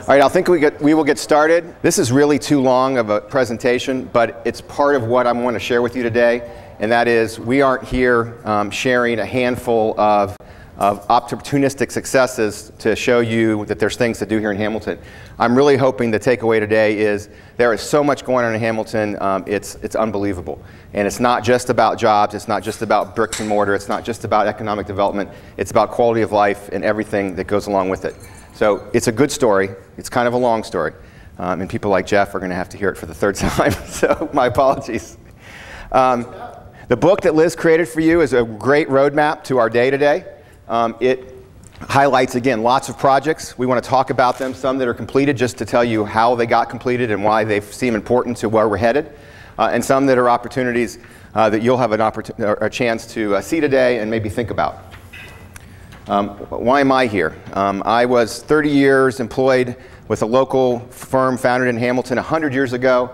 All right, I think we will get started. This is really too long of a presentation, but it's part of what I want to share with you today, and that is we aren't here sharing a handful of opportunistic successes to show you that there's things to do here in Hamilton. I'm really hoping the takeaway today is there is so much going on in Hamilton, it's unbelievable. And it's not just about jobs, it's not just about bricks and mortar, it's not just about economic development, it's about quality of life and everything that goes along with it. So it's a good story, it's kind of a long story, and people like Jeff are going to have to hear it for the third time, so my apologies. The book that Liz created for you is a great roadmap to our day today. It highlights, again, lots of projects. We want to talk about them, some that are completed just to tell you how they got completed and why they seem important to where we're headed, and some that are opportunities that you'll have a chance to see today and maybe think about. Why am I here? I was 30 years employed with a local firm founded in Hamilton 100 years ago.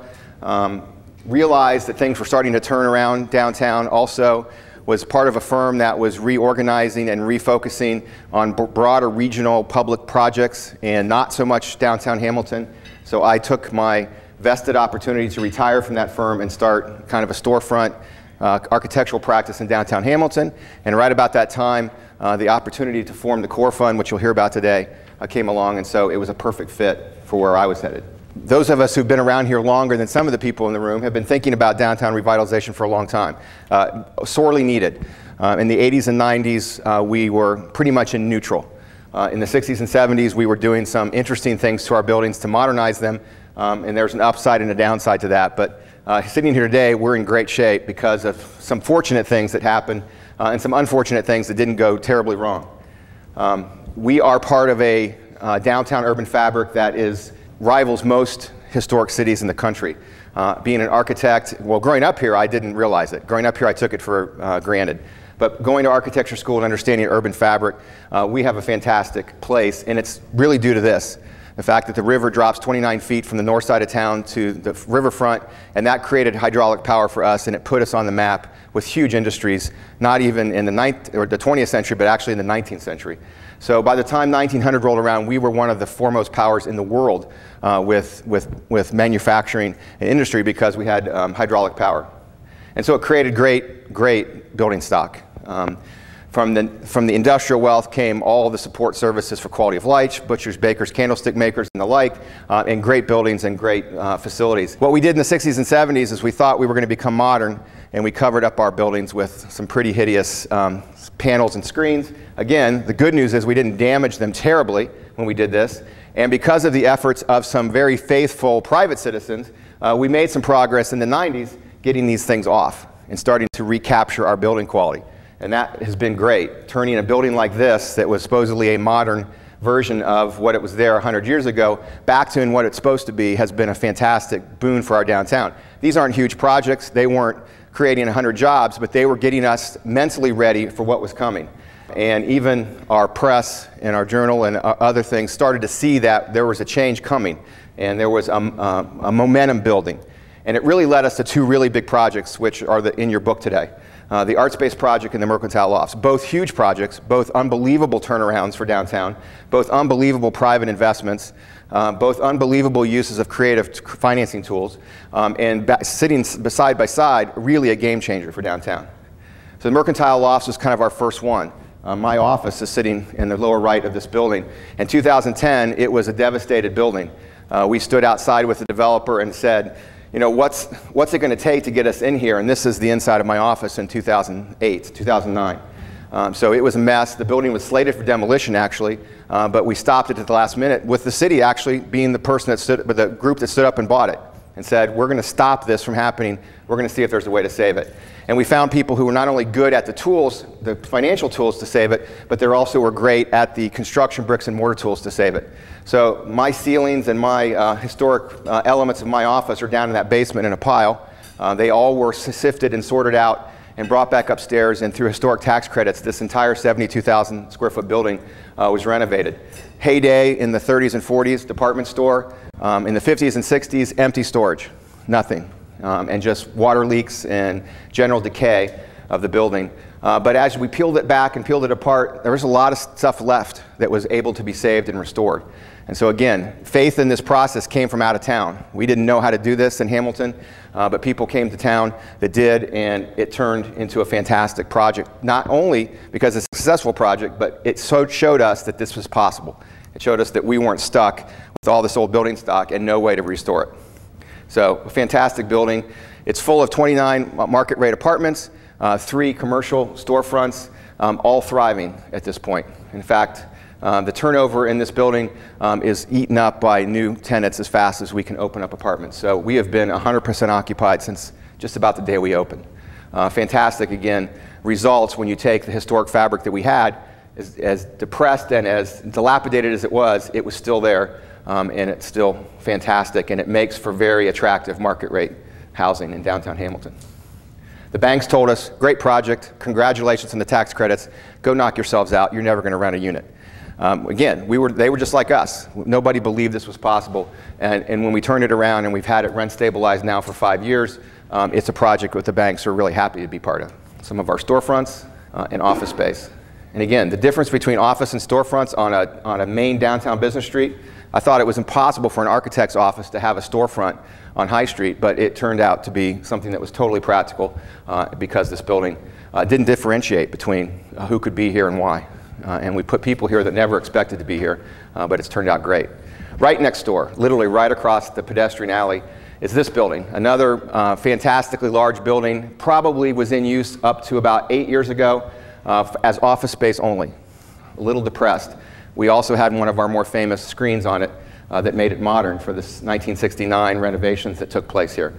Realized that things were starting to turn around downtown. Also was part of a firm that was reorganizing and refocusing on broader regional public projects and not so much downtown Hamilton. So I took my vested opportunity to retire from that firm and start kind of a storefront architectural practice in downtown Hamilton. And right about that time, the opportunity to form the Core Fund, which you'll hear about today, came along, and so it was a perfect fit for where I was headed. Those of us who've been around here longer than some of the people in the room have been thinking about downtown revitalization for a long time. Sorely needed. In the 80s and 90s, we were pretty much in neutral. In the 60s and 70s, we were doing some interesting things to our buildings to modernize them, and there's an upside and a downside to that. But sitting here today, we're in great shape because of some fortunate things that happened and some unfortunate things that didn't go terribly wrong. We are part of a downtown urban fabric that rivals most historic cities in the country. Being an architect, well, growing up here, I didn't realize it. Growing up here, I took it for granted. But going to architecture school and understanding urban fabric, we have a fantastic place, and it's really due to this. The fact that the river drops 29 feet from the north side of town to the riverfront, and that created hydraulic power for us, and it put us on the map with huge industries, not even in the 20th century, but actually in the 19th century. So by the time 1900 rolled around, we were one of the foremost powers in the world with manufacturing and industry because we had hydraulic power. And so it created great building stock. From the industrial wealth came all the support services for quality of life, butchers, bakers, candlestick makers, and the like, and great buildings and great facilities. What we did in the 60s and 70s is we thought we were going to become modern, and we covered up our buildings with some pretty hideous panels and screens. Again, the good news is we didn't damage them terribly when we did this, and because of the efforts of some very faithful private citizens, we made some progress in the 90s getting these things off and starting to recapture our building quality. And that has been great. Turning a building like this that was supposedly a modern version of what it was there 100 years ago back to what it's supposed to be has been a fantastic boon for our downtown. These aren't huge projects. They weren't creating 100 jobs, but they were getting us mentally ready for what was coming. And even our press and our journal and other things started to see that there was a change coming and there was a momentum building. And it really led us to two really big projects, which are in your book today. The Art Space project and the Mercantile Lofts. Both huge projects, both unbelievable turnarounds for downtown, both unbelievable private investments, both unbelievable uses of creative financing tools, and sitting side by side, really a game changer for downtown. So the Mercantile Lofts was kind of our first one. My office is sitting in the lower right of this building. In 2010, it was a devastated building. We stood outside with the developer and said, you know, what's it going to take to get us in here? And this is the inside of my office in 2008, 2009. So it was a mess. The building was slated for demolition, actually, but we stopped it at the last minute, with the city actually being the person that the group that stood up and bought it and said, we're going to stop this from happening. We're going to see if there's a way to save it. And we found people who were not only good at the tools, the financial tools to save it, but they also were great at the construction bricks and mortar tools to save it. So my ceilings and my historic elements of my office are down in that basement in a pile. They all were sifted and sorted out and brought back upstairs, and through historic tax credits, this entire 72,000 square foot building was renovated. Heyday in the 30s and 40s, department store. In the 50s and 60s, empty storage, nothing. And just water leaks and general decay of the building. But as we peeled it back and peeled it apart, there was a lot of stuff left that was able to be saved and restored. And so again, faith in this process came from out of town. We didn't know how to do this in Hamilton, but people came to town that did, and it turned into a fantastic project, not only because it's a successful project, but it showed us that this was possible. It showed us that we weren't stuck with all this old building stock and no way to restore it. So a fantastic building. It's full of 29 market rate apartments, 3 commercial storefronts, all thriving at this point. In fact, the turnover in this building is eaten up by new tenants as fast as we can open up apartments. So we have been 100% occupied since just about the day we opened. Fantastic, again, results when you take the historic fabric that we had. As depressed and as dilapidated as it was still there, and it's still fantastic, and it makes for very attractive market rate housing in downtown Hamilton. The banks told us, great project, congratulations on the tax credits, go knock yourselves out, you're never going to rent a unit. Again, they were just like us. Nobody believed this was possible, and when we turned it around and we've had it rent stabilized now for 5 years, it's a project that the banks are really happy to be part of. Some of our storefronts and office space. And again, the difference between office and storefronts on a main downtown business street, I thought it was impossible for an architect's office to have a storefront on High Street, but it turned out to be something that was totally practical because this building didn't differentiate between who could be here and why. And we put people here that never expected to be here, but it's turned out great. Right next door, literally right across the pedestrian alley, is this building. Another fantastically large building, probably was in use up to about 8 years ago as office space only, a little depressed. We also had one of our more famous screens on it that made it modern for this 1969 renovations that took place here.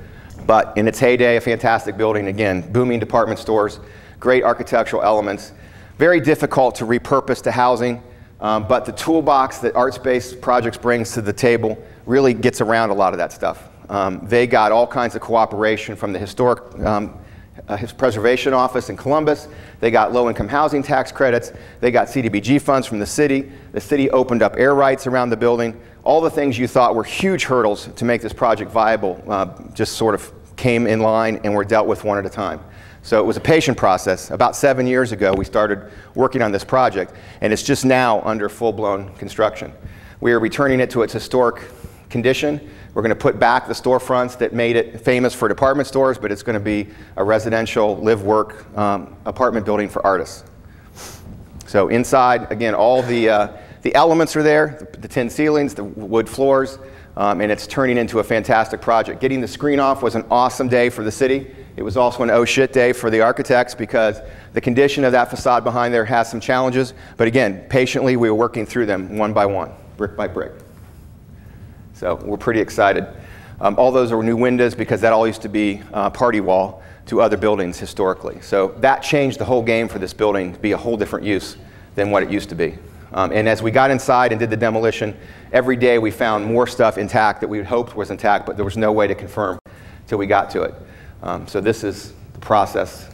But in its heyday, a fantastic building, again, booming department stores, great architectural elements, very difficult to repurpose to housing, but the toolbox that ArtSpace Projects brings to the table really gets around a lot of that stuff. They got all kinds of cooperation from the historic his preservation office in Columbus. They got low-income housing tax credits. They got CDBG funds from the city. The city opened up air rights around the building. All the things you thought were huge hurdles to make this project viable just sort of came in line and were dealt with one at a time. So it was a patient process. About 7 years ago, we started working on this project, and it's just now under full-blown construction. We are returning it to its historic condition. We're going to put back the storefronts that made it famous for department stores, but it's going to be a residential live-work apartment building for artists. So inside, again, all the elements are there, the tin ceilings, the wood floors, and it's turning into a fantastic project. Getting the screen off was an awesome day for the city. It was also an oh shit day for the architects because the condition of that facade behind there has some challenges, but again, patiently we were working through them one by one, brick by brick. So we're pretty excited. All those are new windows because that all used to be party wall to other buildings historically. So that changed the whole game for this building to be a whole different use than what it used to be. And as we got inside and did the demolition, every day we found more stuff intact that we had hoped was intact, but there was no way to confirm till we got to it. So this is the process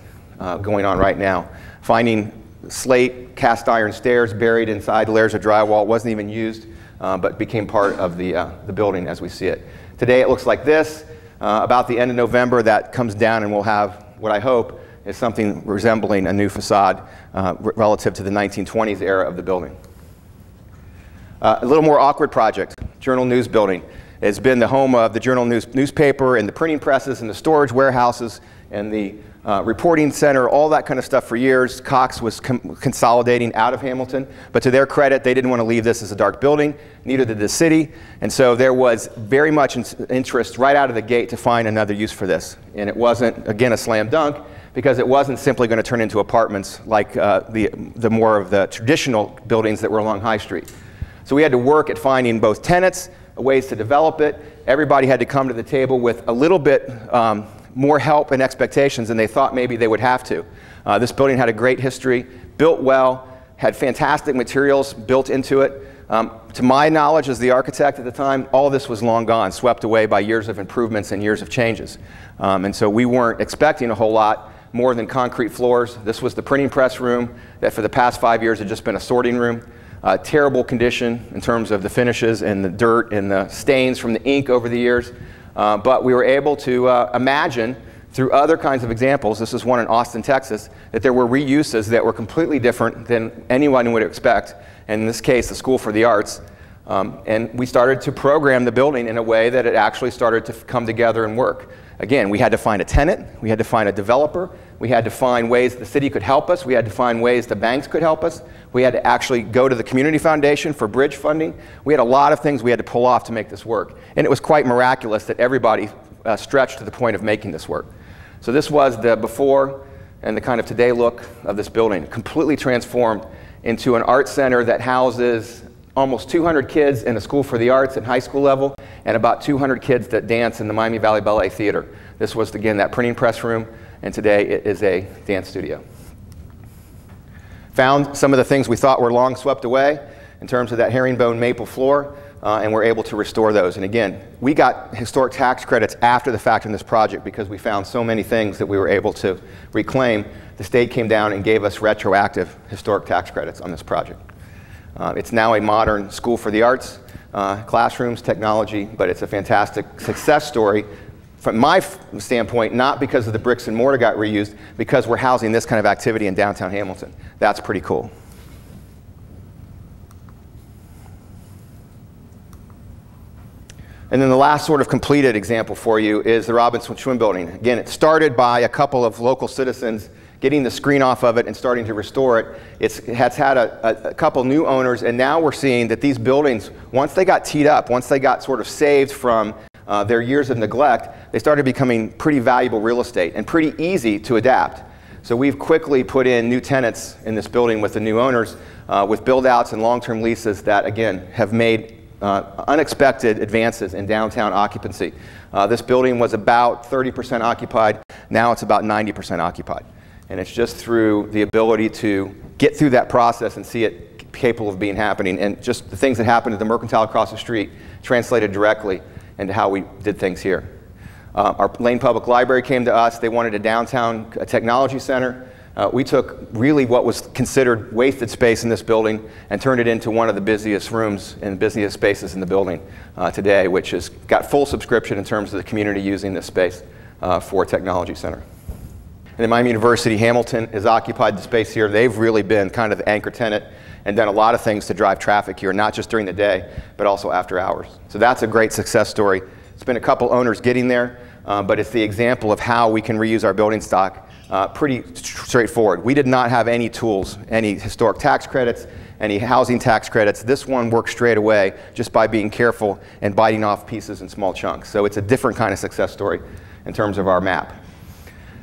going on right now. Finding slate cast iron stairs buried inside layers of drywall. It wasn't even used. But became part of the building as we see it. Today it looks like this. About the end of November that comes down and we'll have what I hope is something resembling a new facade relative to the 1920s era of the building. A little more awkward project, Journal News building. It's been the home of the Journal newspaper and the printing presses and the storage warehouses and the reporting center, all that kind of stuff for years. Cox was consolidating out of Hamilton, but to their credit, they didn't want to leave this as a dark building, neither did the city, and so there was very much interest right out of the gate to find another use for this. And it wasn't, again, a slam dunk, because it wasn't simply going to turn into apartments like the more of the traditional buildings that were along High Street. So we had to work at finding both tenants, ways to develop it. Everybody had to come to the table with a little bit more help and expectations than they thought maybe they would have to. This building had a great history, built well, had fantastic materials built into it. To my knowledge as the architect at the time, all this was long gone, swept away by years of improvements and years of changes. And so we weren't expecting a whole lot more than concrete floors. This was the printing press room that for the past 5 years had just been a sorting room. Terrible condition in terms of the finishes and the dirt and the stains from the ink over the years. But we were able to imagine through other kinds of examples, this is one in Austin, Texas, that there were reuses that were completely different than anyone would expect. And in this case, the School for the Arts And we started to program the building in a way that it actually started to come together and work. Again, we had to find a tenant, we had to find a developer, we had to find ways the city could help us, we had to find ways the banks could help us, we had to actually go to the community foundation for bridge funding. We had a lot of things we had to pull off to make this work. And it was quite miraculous that everybody stretched to the point of making this work. So this was the before and the kind of today look of this building, completely transformed into an art center that houses almost 200 kids in a school for the arts at high school level, and about 200 kids that dance in the Miami Valley Ballet Theater. This was, again, that printing press room, and today it is a dance studio. Found some of the things we thought were long swept away in terms of that herringbone maple floor, and we're able to restore those. And again, we got historic tax credits after the fact in this project because we found so many things that we were able to reclaim. The state came down and gave us retroactive historic tax credits on this project. It's now a modern school for the arts, classrooms, technology, but it's a fantastic success story from my standpoint, not because of the bricks and mortar got reused, because we're housing this kind of activity in downtown Hamilton. That's pretty cool. And then the last sort of completed example for you is the Robinson Schwinn Building. Again, it started by a couple of local citizens getting the screen off of it and starting to restore it. It has had a couple new owners, and now we're seeing that these buildings, once they got teed up, once they got sort of saved from their years of neglect, they started becoming pretty valuable real estate and pretty easy to adapt. So we've quickly put in new tenants in this building with the new owners, with build-outs and long-term leases that, again, have made unexpected advances in downtown occupancy. This building was about 30% occupied. Now it's about 90% occupied. And it's just through the ability to get through that process and see it capable of being happening, and just the things that happened at the Mercantile across the street translated directly into how we did things here. Our Lane Public Library came to us. They wanted a downtown technology center. We took really what was considered wasted space in this building and turned it into one of the busiest rooms and busiest spaces in the building today, which has got full subscription in terms of the community using this space for a technology center. And then Miami University Hamilton has occupied the space here. They've really been kind of the anchor tenant and done a lot of things to drive traffic here, not just during the day, but also after hours. So that's a great success story. It's been a couple owners getting there, but it's the example of how we can reuse our building stock. Pretty straightforward. We did not have any tools, any historic tax credits, any housing tax credits. This one worked straight away just by being careful and biting off pieces in small chunks. So it's a different kind of success story in terms of our map.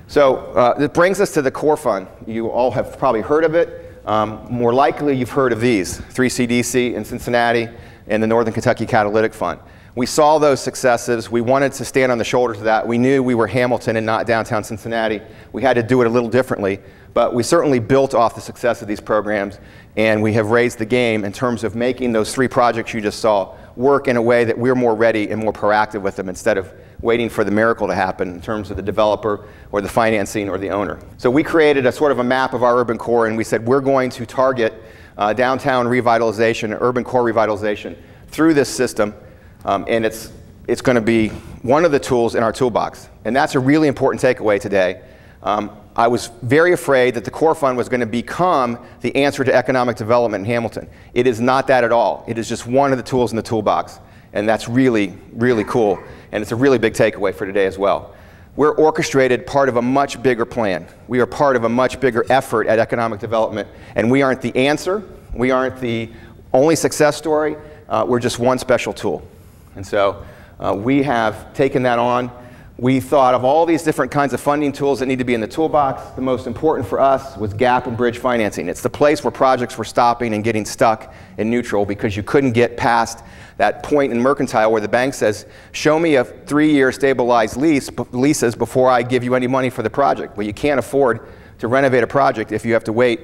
So it brings us to the core fund. You all have probably heard of it. More likely you've heard of these, 3CDC in Cincinnati and the Northern Kentucky Catalytic Fund. We saw those successes. We wanted to stand on the shoulders of that. We knew we were Hamilton and not downtown Cincinnati. We had to do it a little differently, but we certainly built off the success of these programs, and we have raised the game in terms of making those three projects you just saw work in a way that we're more ready and more proactive with them instead of waiting for the miracle to happen in terms of the developer or the financing or the owner. So we created a sort of a map of our urban core, and we said we're going to target downtown revitalization, urban core revitalization through this system. And it's going to be one of the tools in our toolbox. And that's a really important takeaway today. I was very afraid that the core fund was going to become the answer to economic development in Hamilton. It is not that at all. It is just one of the tools in the toolbox. And that's really, really cool. And it's a really big takeaway for today as well. We're orchestrated part of a much bigger plan. We are part of a much bigger effort at economic development. And we aren't the answer. We aren't the only success story. We're just one special tool. And so we have taken that on. We thought of all these different kinds of funding tools that need to be in the toolbox. The most important for us was gap and bridge financing. It's the place where projects were stopping and getting stuck in neutral because you couldn't get past that point in Mercantile where the bank says, show me a 3-year stabilized leases before I give you any money for the project. Well, you can't afford to renovate a project if you have to wait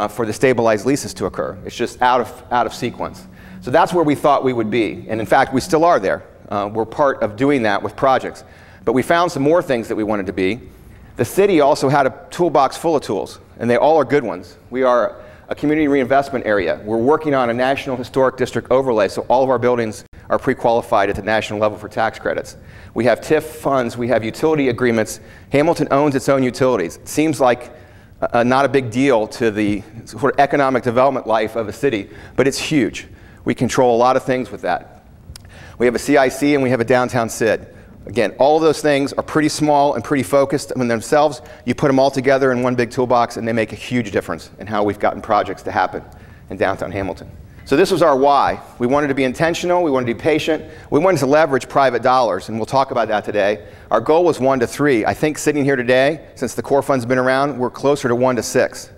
for the stabilized leases to occur. It's just out of sequence. So that's where we thought we would be. And in fact, we still are there. We're part of doing that with projects. But we found some more things that we wanted to be. The city also had a toolbox full of tools, and they all are good ones. We are a community reinvestment area. We're working on a National Historic District overlay, so all of our buildings are pre-qualified at the national level for tax credits. We have TIF funds, we have utility agreements. Hamilton owns its own utilities. It seems like not a big deal to the sort of economic development life of a city, but it's huge. We control a lot of things with that. We have a CIC and we have a downtown SID. Again, all of those things are pretty small and pretty focused in themselves. You put them all together in one big toolbox and they make a huge difference in how we've gotten projects to happen in downtown Hamilton. So this was our why. We wanted to be intentional, we wanted to be patient, we wanted to leverage private dollars, and we'll talk about that today. Our goal was 1 to 3. I think sitting here today, since the core fund's been around, we're closer to 1 to 6.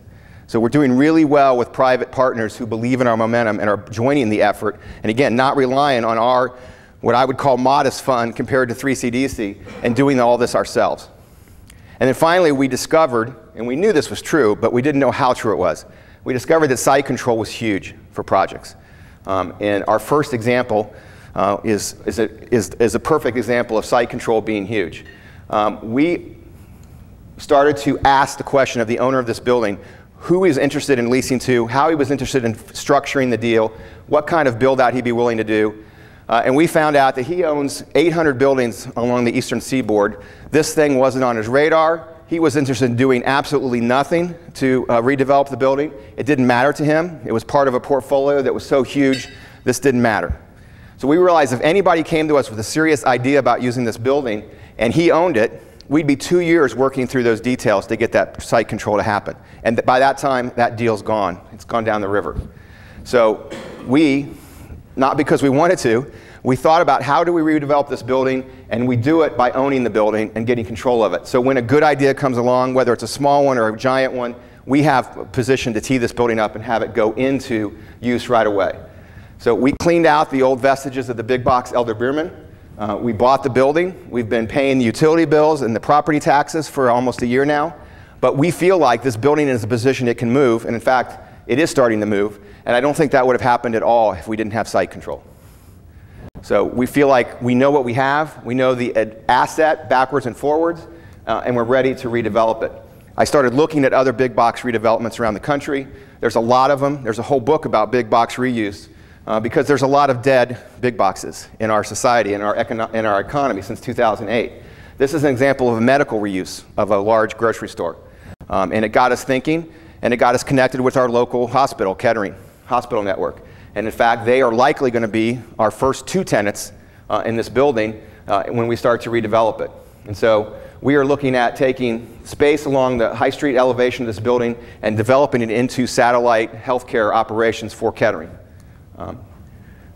So we're doing really well with private partners who believe in our momentum and are joining the effort, and again, not relying on our, what I would call modest fund compared to 3CDC, and doing all this ourselves. And then finally we discovered, and we knew this was true, but we didn't know how true it was. We discovered that site control was huge for projects. And our first example is a perfect example of site control being huge. We started to ask the question of the owner of this building, who he's interested in leasing to, how he was interested in structuring the deal, what kind of build out he'd be willing to do. And we found out that he owns 800 buildings along the eastern seaboard. This thing wasn't on his radar. He was interested in doing absolutely nothing to redevelop the building. It didn't matter to him. It was part of a portfolio that was so huge, this didn't matter. So we realized if anybody came to us with a serious idea about using this building and he owned it, we'd be 2 years working through those details to get that site control to happen. And by that time, that deal's gone. It's gone down the river. So we, not because we wanted to, we thought about how do we redevelop this building, and we do it by owning the building and getting control of it. So when a good idea comes along, whether it's a small one or a giant one, we have a position to tee this building up and have it go into use right away. So we cleaned out the old vestiges of the big box Elder Beerman. We bought the building. We've been paying the utility bills and the property taxes for almost a year now. But we feel like this building is a position it can move, and in fact, it is starting to move. And I don't think that would have happened at all if we didn't have site control. So we feel like we know what we have, we know the asset backwards and forwards, and we're ready to redevelop it. I started looking at other big box redevelopments around the country. There's a lot of them. There's a whole book about big box reuse because there's a lot of dead big boxes in our society, in our economy since 2008. This is an example of a medical reuse of a large grocery store. And it got us thinking, and it got us connected with our local hospital, Kettering Hospital Network. And in fact, they are likely going to be our first 2 tenants in this building when we start to redevelop it. And so we are looking at taking space along the High Street elevation of this building and developing it into satellite healthcare operations for Kettering.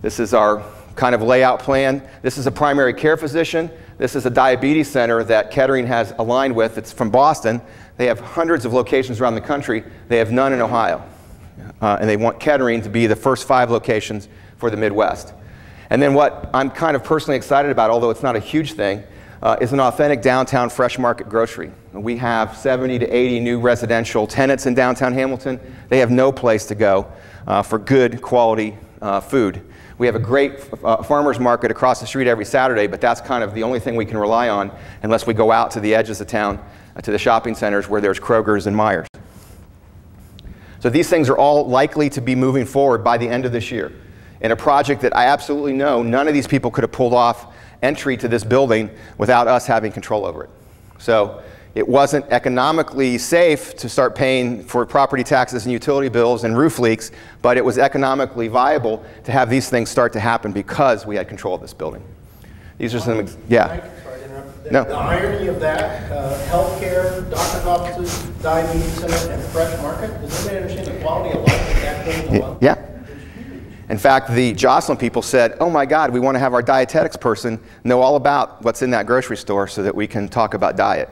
This is our kind of layout plan. This is a primary care physician. This is a diabetes center that Kettering has aligned with. It's from Boston. They have hundreds of locations around the country. They have none in Ohio. And they want Kettering to be the first 5 locations for the Midwest. And then what I'm kind of personally excited about, although it's not a huge thing, is an authentic downtown fresh market grocery. We have 70 to 80 new residential tenants in downtown Hamilton. They have no place to go for good quality food. We have a great farmer's market across the street every Saturday, but that's kind of the only thing we can rely on unless we go out to the edges of town, to the shopping centers where there's Kroger's and Meijer's. So these things are all likely to be moving forward by the end of this year in a project that I absolutely know none of these people could have pulled off entry to this building without us having control over it. So it wasn't economically safe to start paying for property taxes and utility bills and roof leaks, but it was economically viable to have these things start to happen because we had control of this building. These are some, yeah. No. The irony of that, healthcare, doctor's offices, diabetes center, and fresh market, does anybody understand the quality of life that building alone? Yeah. In fact, the Jocelyn people said, oh my God, we want to have our dietetics person know all about what's in that grocery store so that we can talk about diet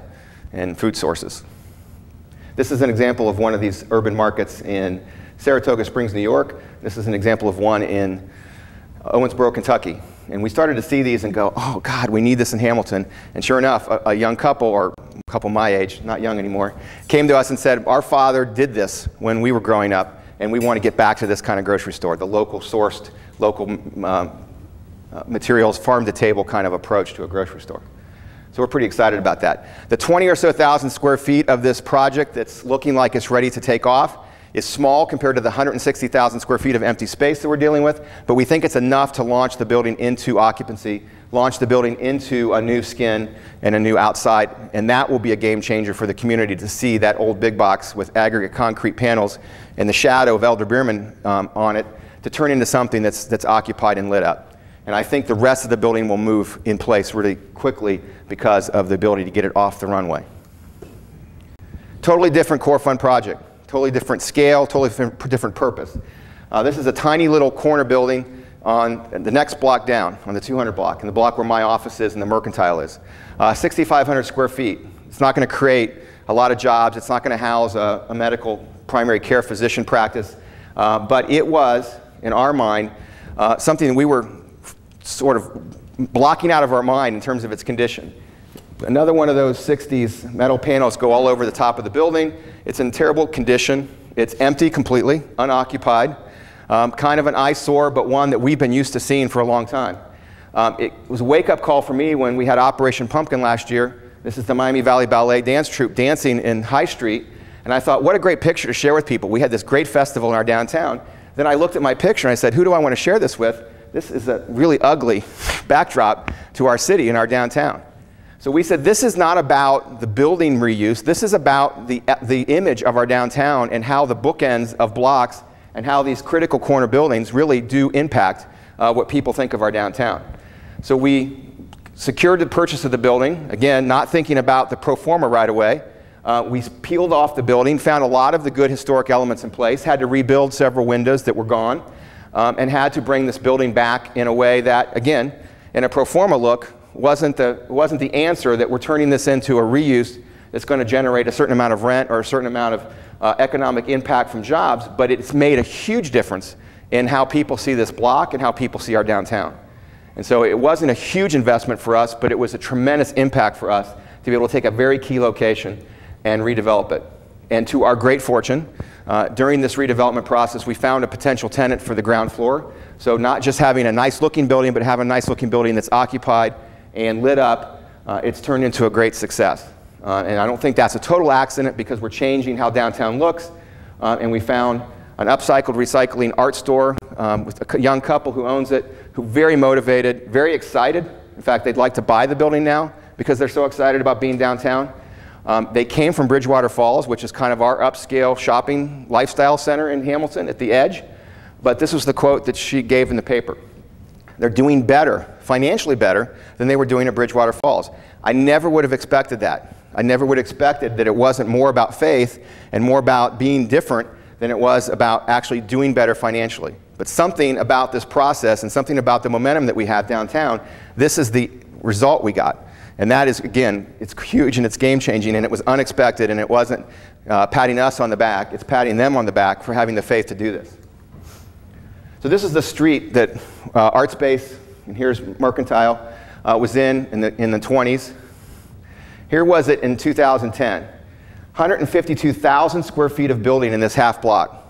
and food sources. This is an example of one of these urban markets in Saratoga Springs, New York. This is an example of one in Owensboro, Kentucky. And we started to see these and go, oh God, we need this in Hamilton. And sure enough, a young couple, or a couple my age, not young anymore, came to us and said, our father did this when we were growing up, and we want to get back to this kind of grocery store, the local sourced, local materials, farm to table kind of approach to a grocery store. So we're pretty excited about that. The 20 or so thousand square feet of this project that's looking like it's ready to take off is small compared to the 160,000 square feet of empty space that we're dealing with, but we think it's enough to launch the building into occupancy, launch the building into a new skin and a new outside, and that will be a game changer for the community to see that old big box with aggregate concrete panels and the shadow of Elder Beerman on it to turn into something that's occupied and lit up. And I think the rest of the building will move in place really quickly because of the ability to get it off the runway. Totally different core fund project, totally different scale, totally different purpose. This is a tiny little corner building on the next block down, on the 200 block, and the block where my office is and the Mercantile is. 6,500 square feet. It's not going to create a lot of jobs. It's not going to house a medical primary care physician practice. But it was, in our mind, something that we were sort of blocking out of our mind in terms of its condition. Another one of those 60s metal panels go all over the top of the building. It's in terrible condition. It's empty completely, unoccupied. Kind of an eyesore, but one that we've been used to seeing for a long time. It was a wake-up call for me when we had Operation Pumpkin last year. This is the Miami Valley Ballet dance troupe dancing in High Street. And I thought, what a great picture to share with people. We had this great festival in our downtown. Then I looked at my picture and I said, who do I want to share this with? This is a really ugly backdrop to our city and our downtown. So we said, this is not about the building reuse. This is about the image of our downtown and how the bookends of blocks and how these critical corner buildings really do impact what people think of our downtown. So we secured the purchase of the building, again, not thinking about the pro forma right away. We peeled off the building, found a lot of the good historic elements in place, had to rebuild several windows that were gone, and had to bring this building back in a way that, again, in a pro forma look, wasn't the answer that we're turning this into a reuse that's going to generate a certain amount of rent or a certain amount of economic impact from jobs, but it's made a huge difference in how people see this block and how people see our downtown. And so it wasn't a huge investment for us, but it was a tremendous impact for us to be able to take a very key location and redevelop it. And to our great fortune, during this redevelopment process, we found a potential tenant for the ground floor. So not just having a nice looking building, but having a nice looking building that's occupied and lit up, it's turned into a great success. And I don't think that's a total accident because we're changing how downtown looks. And we found an upcycled recycling art store with a young couple who owns it, who very motivated, very excited. In fact, they'd like to buy the building now because they're so excited about being downtown. They came from Bridgewater Falls, which is kind of our upscale shopping lifestyle center in Hamilton at the edge. But this was the quote that she gave in the paper. They're doing better, financially better, than they were doing at Bridgewater Falls. I never would have expected that. I never would have expected that it wasn't more about faith and more about being different than it was about actually doing better financially. But something about this process and something about the momentum that we have downtown, this is the result we got. And that is, again, it's huge and it's game-changing and it was unexpected and it wasn't patting us on the back, it's patting them on the back for having the faith to do this. So this is the street that Art Space, and here's Mercantile, was in the 20s. Here was it in 2010. 152,000 square feet of building in this half block.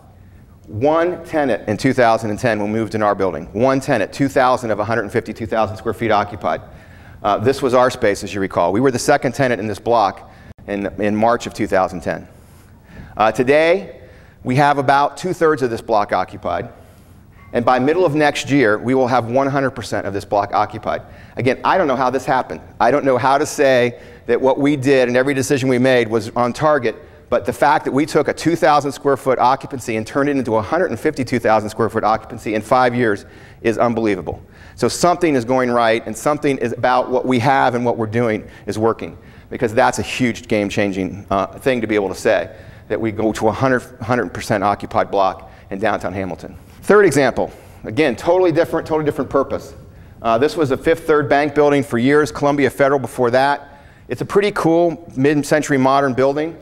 One tenant in 2010 when we moved in our building. One tenant, 2,000 of 152,000 square feet occupied. This was our space, as you recall. We were the second tenant in this block in March of 2010. Today, we have about 2/3 of this block occupied. And by middle of next year, we will have 100% of this block occupied. Again, I don't know how this happened. I don't know how to say that what we did and every decision we made was on target, but the fact that we took a 2,000 square foot occupancy and turned it into 152,000 square foot occupancy in 5 years is unbelievable. So something is going right and something is about what we have and what we're doing is working, because that's a huge game-changing thing to be able to say, that we go to a 100% occupied block in downtown Hamilton. Third example, again, totally different purpose. This was a Fifth Third Bank building for years, Columbia Federal before that. It's a pretty cool mid-century modern building.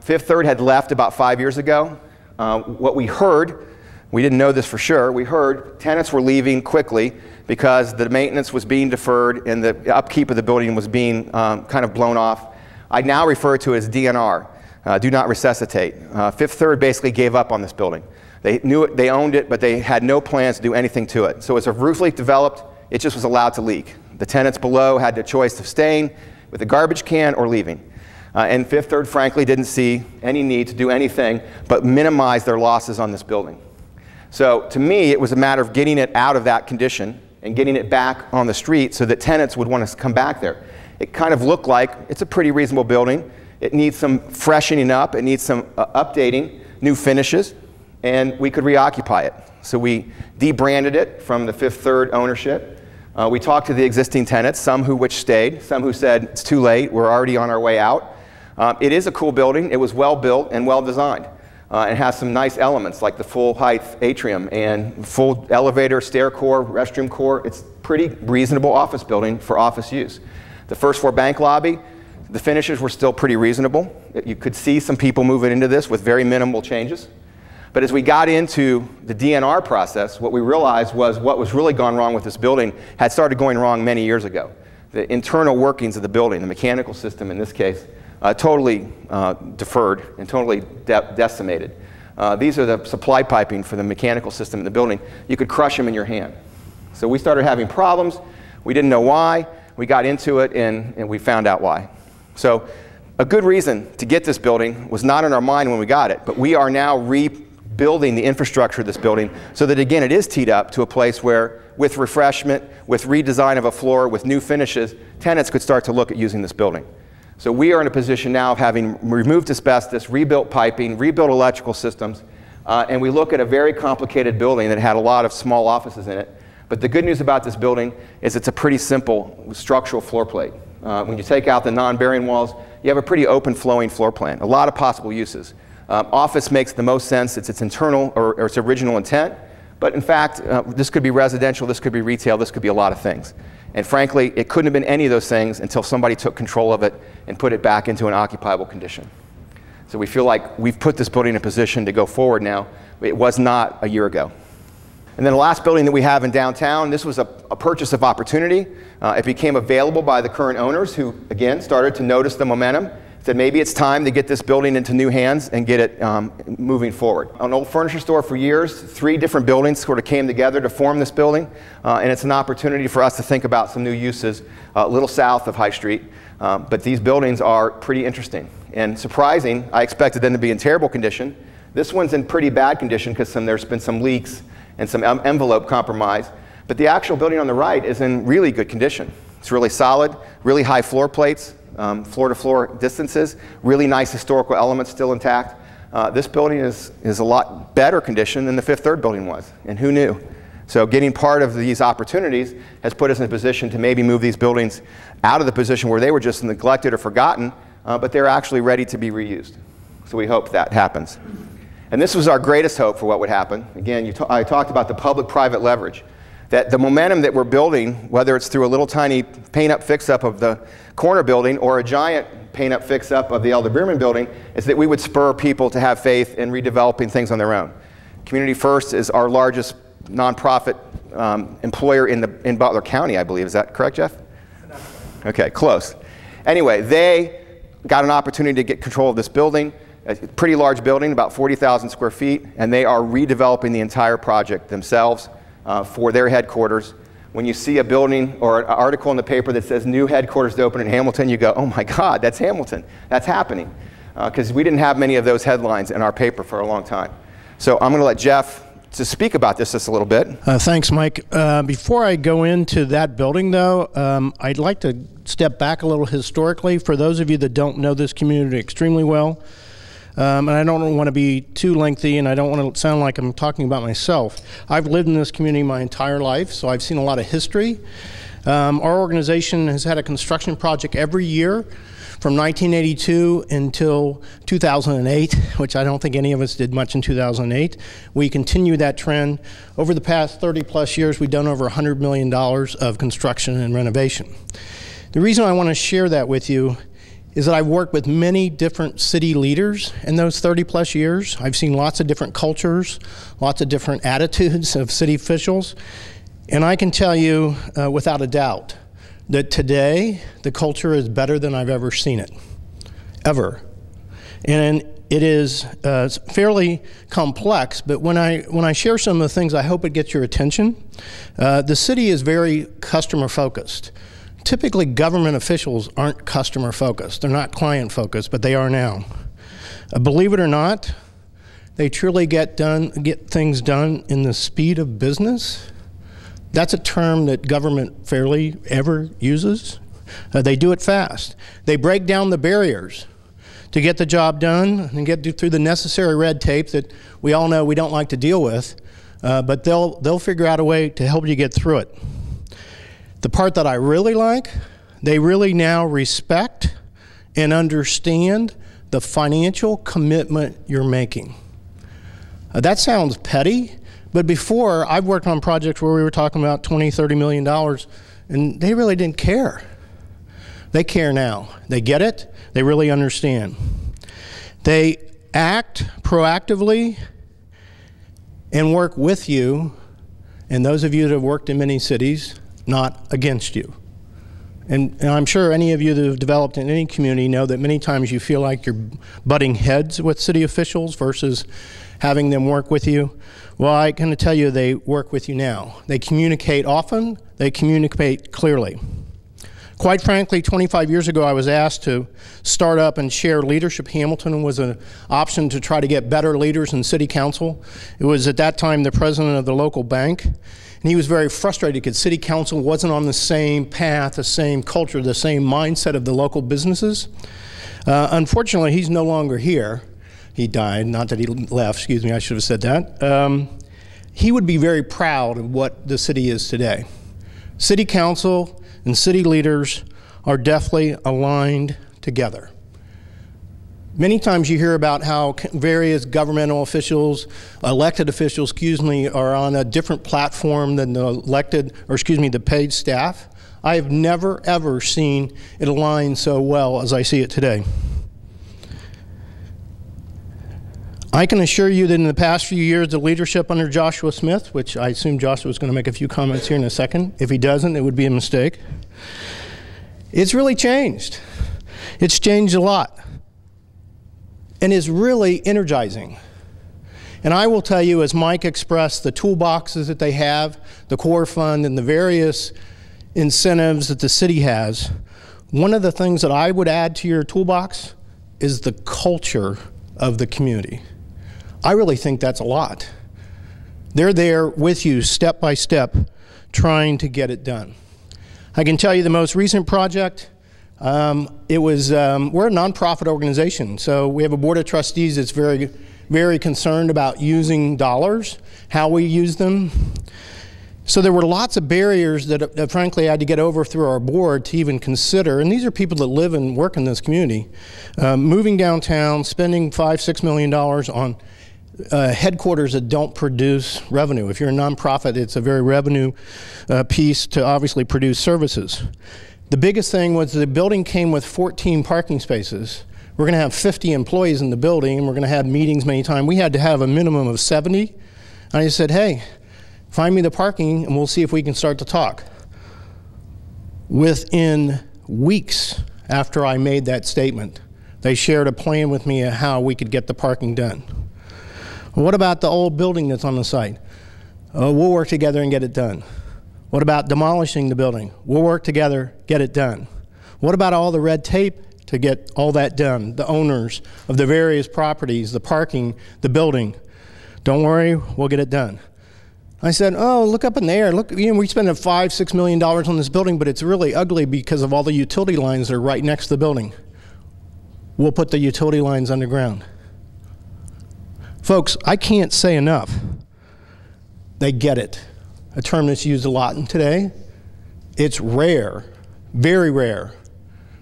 Fifth Third had left about 5 years ago. What we heard, we didn't know this for sure, we heard tenants were leaving quickly because the maintenance was being deferred and the upkeep of the building was being kind of blown off. I now refer to it as DNR, do not resuscitate. Fifth Third basically gave up on this building. They knew it, they owned it, but they had no plans to do anything to it. So as a roof leak developed, it just was allowed to leak. The tenants below had the choice of staying with a garbage can or leaving. And Fifth Third, frankly, didn't see any need to do anything but minimize their losses on this building. So to me, it was a matter of getting it out of that condition and getting it back on the street so that tenants would want to come back there. It kind of looked like it's a pretty reasonable building. It needs some freshening up. It needs some updating, new finishes. and we could reoccupy it. So we debranded it from the Fifth Third ownership. We talked to the existing tenants, some which stayed, some who said, it's too late, we're already on our way out. It is a cool building. It was well built and well designed. It has some nice elements like the full height atrium and full elevator, stair core, restroom core. It's pretty reasonable office building for office use. The first floor bank lobby, the finishes were still pretty reasonable. You could see some people moving into this with very minimal changes. But as we got into the DNR process, what we realized was what was really gone wrong with this building had started going wrong many years ago. The internal workings of the building, the mechanical system in this case, totally deferred and totally decimated. These are the supply piping for the mechanical system in the building. You could crush them in your hand. So we started having problems. We didn't know why. We got into it and we found out why. So a good reason to get this building was not in our mind when we got it, but we are now rebuilding the infrastructure of this building so that, again, it is teed up to a place where, with refreshment, with redesign of a floor, with new finishes, tenants could start to look at using this building. So we are in a position now of having removed asbestos, rebuilt piping, rebuilt electrical systems, and we look at a very complicated building that had a lot of small offices in it. But the good news about this building is it's a pretty simple structural floor plate. When you take out the non-bearing walls, you have a pretty open flowing floor plan, a lot of possible uses. Office makes the most sense. It's its internal or its original intent. But in fact, this could be residential, this could be retail, this could be a lot of things. And frankly, it couldn't have been any of those things until somebody took control of it and put it back into an occupiable condition. So we feel like we've put this building in a position to go forward now. It was not a year ago. And then the last building that we have in downtown, this was a purchase of opportunity. It became available by the current owners who, again, started to notice the momentum. Said maybe it's time to get this building into new hands and get it moving forward. An old furniture store for years, 3 different buildings sort of came together to form this building, and it's an opportunity for us to think about some new uses a little south of High Street. But these buildings are pretty interesting and surprising. I expected them to be in terrible condition. This one's in pretty bad condition because there's been some leaks and some envelope compromise. But the actual building on the right is in really good condition. It's really solid, really high floor plates. Floor-to-floor distances, really nice historical elements still intact. This building is a lot better condition than the Fifth Third building was, and who knew? So getting part of these opportunities has put us in a position to maybe move these buildings out of the position where they were just neglected or forgotten, but they're actually ready to be reused. So we hope that happens. And this was our greatest hope for what would happen. Again, I talked about the public-private leverage. That the momentum that we're building, whether it's through a little tiny paint-up fix-up of the corner building or a giant paint-up fix-up of the Elder Beerman building, is that we would spur people to have faith in redeveloping things on their own. Community First is our largest nonprofit employer in Butler County, I believe. Is that correct, Jeff? Okay, close. Anyway, they got an opportunity to get control of this building, a pretty large building, about 40,000 square feet, and they are redeveloping the entire project themselves. For their headquarters. When you see a building or an article in the paper that says new headquarters to open in Hamilton, you go, oh my God, that's Hamilton. That's happening. Because we didn't have many of those headlines in our paper for a long time. So I'm going to let Jeff to speak about this just a little bit. Thanks, Mike. Before I go into that building, though, I'd like to step back a little historically. For those of you that don't know this community extremely well, and I don't want to be too lengthy, and I don't want to sound like I'm talking about myself. I've lived in this community my entire life, so I've seen a lot of history. Our organization has had a construction project every year from 1982 until 2008, which I don't think any of us did much in 2008. We continue that trend. Over the past 30-plus years, we've done over $100 million of construction and renovation. The reason I want to share that with you is that I've worked with many different city leaders in those 30-plus years. I've seen lots of different cultures, lots of different attitudes of city officials, and I can tell you without a doubt that today the culture is better than I've ever seen it, ever. And it is fairly complex, but when I share some of the things, I hope it gets your attention. The city is very customer-focused. Typically, government officials aren't customer-focused. They're not client-focused, but they are now. Believe it or not, they truly get things done in the speed of business. That's a term that government fairly ever uses. They do it fast. They break down the barriers to get the job done and get through the necessary red tape that we all know we don't like to deal with, but they'll figure out a way to help you get through it. The part that I really like, they really now respect and understand the financial commitment you're making. That sounds petty, but before, I've worked on projects where we were talking about $20, $30 million, and they really didn't care. They care now. They get it. They really understand. They act proactively and work with you, and those of you that have worked in many cities, not against you. And I'm sure any of you that have developed in any community know that many times you feel like you're butting heads with city officials versus having them work with you. Well, I can tell you they work with you now. They communicate often, they communicate clearly. Quite frankly, 25 years ago, I was asked to start up and share leadership. Hamilton was an option to try to get better leaders in city council. It was at that time the president of the local bank, and he was very frustrated because city council wasn't on the same path, the same culture, the same mindset of the local businesses. Unfortunately, he's no longer here. He died, not that he left, excuse me, I should have said that. He would be very proud of what the city is today. City council and city leaders are definitely aligned together. Many times you hear about how various governmental officials, elected officials, are on a different platform than the paid staff. I have never, ever seen it align so well as I see it today. I can assure you that in the past few years, the leadership under Joshua Smith, which I assume Joshua is going to make a few comments here in a second. If he doesn't, it would be a mistake. It's really changed. It's changed a lot. And is really energizing. And I will tell you, as Mike expressed, the toolboxes that they have, the core fund and the various incentives that the city has, one of the things that I would add to your toolbox is the culture of the community. I really think that's a lot. They're there with you step by step trying to get it done. I can tell you the most recent project, we're a nonprofit organization, so we have a board of trustees that's very, very concerned about using dollars, how we use them. So there were lots of barriers that frankly I had to get over through our board to even consider, and these are people that live and work in this community. Moving downtown, spending $5, $6 million on headquarters that don't produce revenue. If you're a nonprofit, it's a very revenue piece to obviously produce services. The biggest thing was the building came with 14 parking spaces. We're going to have 50 employees in the building, and we're going to have meetings many times. We had to have a minimum of 70. And I said, hey, find me the parking, and we'll see if we can start to talk. Within weeks after I made that statement, they shared a plan with me of how we could get the parking done. What about the old building that's on the site? We'll work together and get it done. What about demolishing the building? We'll work together, get it done. What about all the red tape to get all that done? The owners of the various properties, the parking, the building. Don't worry, we'll get it done. I said, oh, look up in the air. Look, we spend $5, $6 million on this building, but it's really ugly because of all the utility lines that are right next to the building. We'll put the utility lines underground. Folks, I can't say enough. They get it. A term that's used a lot today. It's rare, very rare,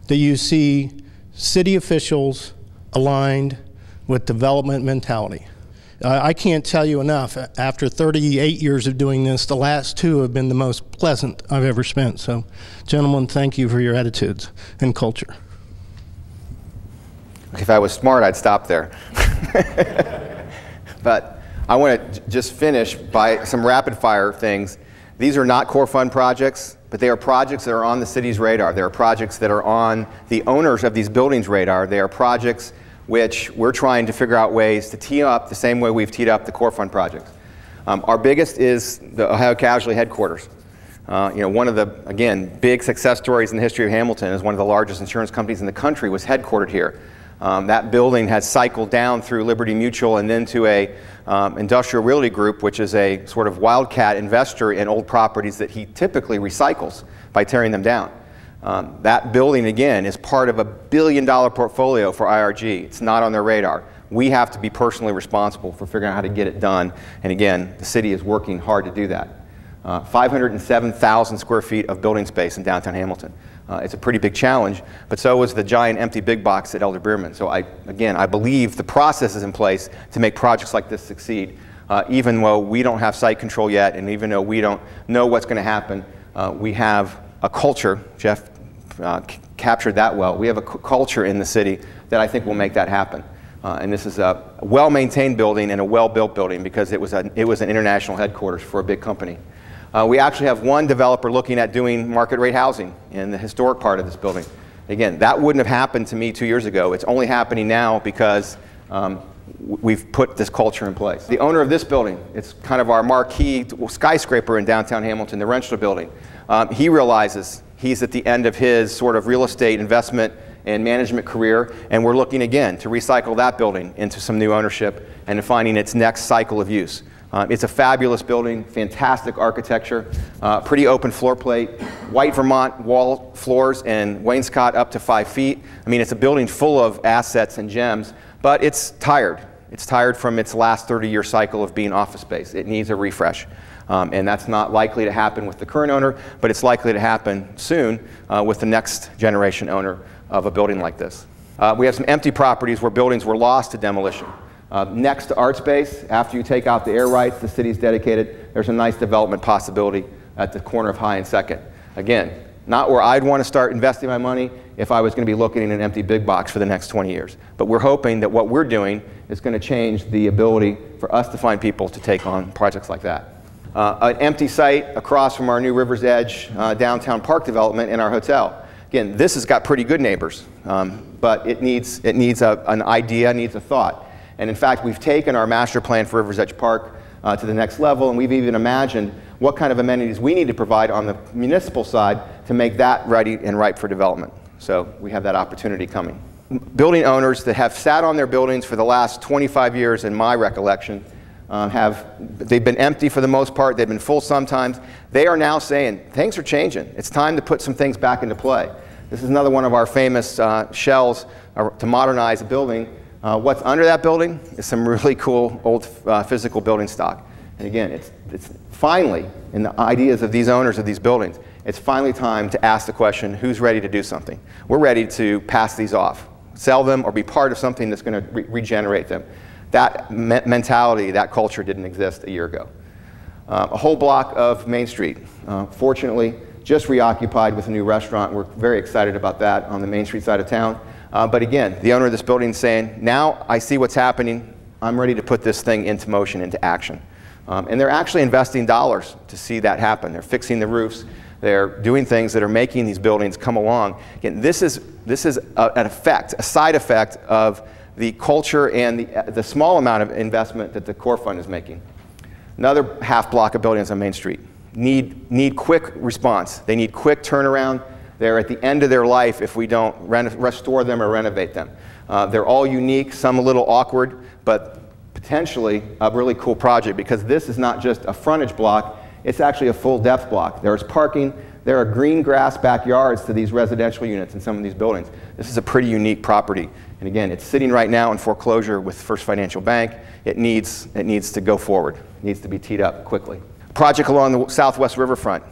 that you see city officials aligned with development mentality. I can't tell you enough. After 38 years of doing this, the last 2 have been the most pleasant I've ever spent. So, gentlemen, thank you for your attitudes and culture. If I was smart, I'd stop there. But I want to just finish by some rapid fire things. These are not core fund projects, but they are projects that are on the city's radar. They are projects that are on the owners of these buildings' radar. They are projects which we're trying to figure out ways to tee up the same way we've teed up the core fund projects. Our biggest is the Ohio Casualty headquarters. One of the, again, big success stories in the history of Hamilton is one of the largest insurance companies in the country was headquartered here. That building has cycled down through Liberty Mutual and then to a industrial realty group, which is a sort of wildcat investor in old properties that he typically recycles by tearing them down. That building, again, is part of a $1 billion portfolio for IRG. It's not on their radar. We have to be personally responsible for figuring out how to get it done. And again, the city is working hard to do that. 507,000 square feet of building space in downtown Hamilton. It's a pretty big challenge, but so was the giant empty big box at Elder Beerman. So I believe the process is in place to make projects like this succeed. Even though we don't have site control yet, and even though we don't know what's going to happen, we have a culture, Jeff captured that well, we have a culture in the city that I think will make that happen. And this is a well-maintained building and a well-built building because it was an international headquarters for a big company. We actually have one developer looking at doing market rate housing in the historic part of this building. Again, that wouldn't have happened to me 2 years ago. It's only happening now because we've put this culture in place. The owner of this building, it's kind of our marquee skyscraper in downtown Hamilton, the Rentschler building. He realizes he's at the end of his sort of real estate investment and management career, and we're looking again to recycle that building into some new ownership and finding its next cycle of use. It's a fabulous building, fantastic architecture, pretty open floor plate, white Vermont wall floors and wainscot up to 5 feet. I mean, it's a building full of assets and gems, but it's tired. It's tired from its last 30-year cycle of being office space. It needs a refresh. And that's not likely to happen with the current owner, but it's likely to happen soon with the next generation owner of a building like this. We have some empty properties where buildings were lost to demolition. Next to art space, after you take out the air rights the city's dedicated, there's a nice development possibility at the corner of High and Second. Again, not where I'd want to start investing my money if I was going to be looking at an empty big box for the next 20 years. But we're hoping that what we're doing is going to change the ability for us to find people to take on projects like that. An empty site across from our new River's Edge downtown park development in our hotel. Again, this has got pretty good neighbors, but it needs an idea, needs a thought. And in fact, we've taken our master plan for River's Edge Park to the next level, and we've even imagined what kind of amenities we need to provide on the municipal side to make that ready and ripe for development. So we have that opportunity coming. Building owners that have sat on their buildings for the last 25 years, in my recollection, they've been empty for the most part, they've been full sometimes. They are now saying, things are changing. It's time to put some things back into play. This is another one of our famous shells to modernize a building. What's under that building is some really cool old physical building stock. And again, it's finally, in the ideas of these owners of these buildings, it's finally time to ask the question, who's ready to do something? We're ready to pass these off, sell them, or be part of something that's going to regenerate them. That mentality, that culture didn't exist a year ago. A whole block of Main Street, fortunately, just reoccupied with a new restaurant. We're very excited about that on the Main Street side of town. But again, the owner of this building is saying, now I see what's happening. I'm ready to put this thing into motion, into action. And they're actually investing dollars to see that happen. They're fixing the roofs. They're doing things that are making these buildings come along. Again, this is an effect, a side effect of the culture and the small amount of investment that the core fund is making. Another half block of buildings on Main Street need quick response. They need quick turnaround. They're at the end of their life if we don't restore them or renovate them. They're all unique, some a little awkward, but potentially a really cool project because this is not just a frontage block, it's actually a full depth block. There's parking, there are green grass backyards to these residential units in some of these buildings. This is a pretty unique property. And again, it's sitting right now in foreclosure with First Financial Bank. It needs to go forward. It needs to be teed up quickly. Project along the Southwest Riverfront.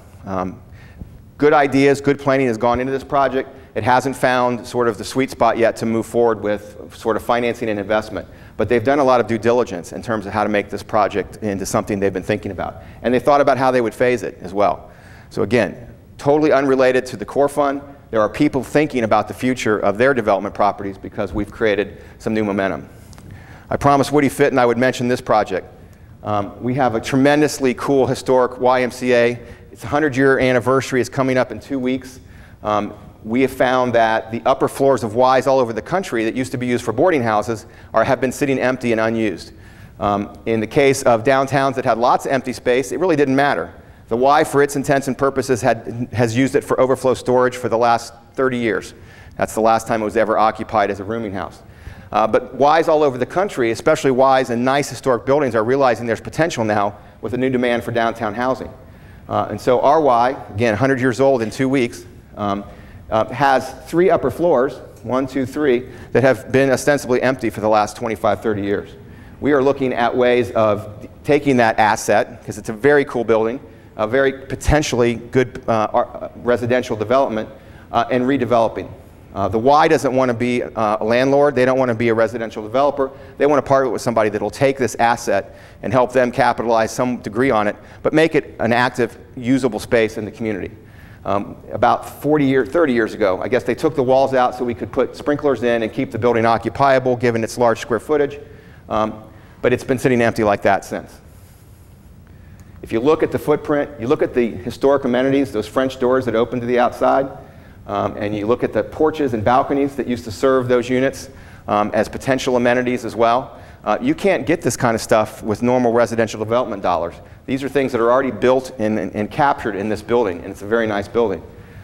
Good ideas, good planning has gone into this project. It hasn't found sort of the sweet spot yet to move forward with sort of financing and investment. But they've done a lot of due diligence in terms of how to make this project into something they've been thinking about. And they thought about how they would phase it as well. So again, totally unrelated to the core fund. There are people thinking about the future of their development properties because we've created some new momentum. I promised Woody Fitton I would mention this project. We have a tremendously cool historic YMCA. Its 100-year anniversary is coming up in 2 weeks. We have found that the upper floors of Ys all over the country that used to be used for boarding houses have been sitting empty and unused. In the case of downtowns that had lots of empty space, it really didn't matter. The Y, for its intents and purposes, has used it for overflow storage for the last 30 years. That's the last time it was ever occupied as a rooming house. But Ys all over the country, especially Ys in nice historic buildings, are realizing there's potential now with a new demand for downtown housing. And so our Y, again, 100 years old in 2 weeks, has 3 upper floors, 1, 2, 3, that have been ostensibly empty for the last 25, 30 years. We are looking at ways of taking that asset, because it's a very cool building, a very potentially good residential development, and redeveloping. The Y doesn't want to be a landlord. They don't want to be a residential developer. They want to partner with somebody that will take this asset and help them capitalize some degree on it, but make it an active, usable space in the community. About 30 years ago, I guess they took the walls out so we could put sprinklers in and keep the building occupiable given its large square footage. But it's been sitting empty like that since. If you look at the footprint, you look at the historic amenities, those French doors that open to the outside, and you look at the porches and balconies that used to serve those units as potential amenities as well. You can't get this kind of stuff with normal residential development dollars. These are things that are already built and captured in this building, and it's a very nice building.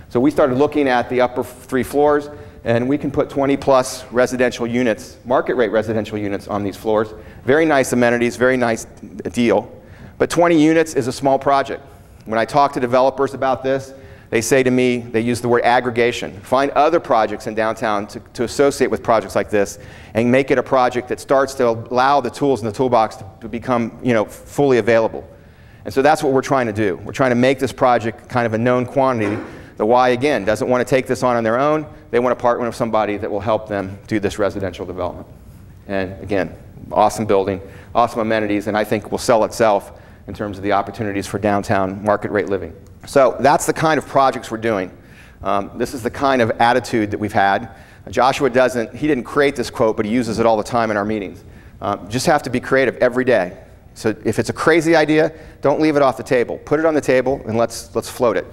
So we started looking at the upper 3 floors, and we can put 20+ residential units, market rate residential units on these floors. Very nice amenities, very nice deal. But 20 units is a small project. When I talk to developers about this, they say to me, they use the word aggregation. Find other projects in downtown to associate with projects like this and make it a project that starts to allow the tools in the toolbox to become, fully available. And so that's what we're trying to do. We're trying to make this project kind of a known quantity. The Y, again, doesn't want to take this on their own. They want to partner with somebody that will help them do this residential development. And again, awesome building, awesome amenities, and I think will sell itself in terms of the opportunities for downtown market rate living. So that's the kind of projects we're doing. This is the kind of attitude that we've had. Joshua he didn't create this quote, but he uses it all the time in our meetings. Just have to be creative every day. So if it's a crazy idea, don't leave it off the table. Put it on the table and let's float it.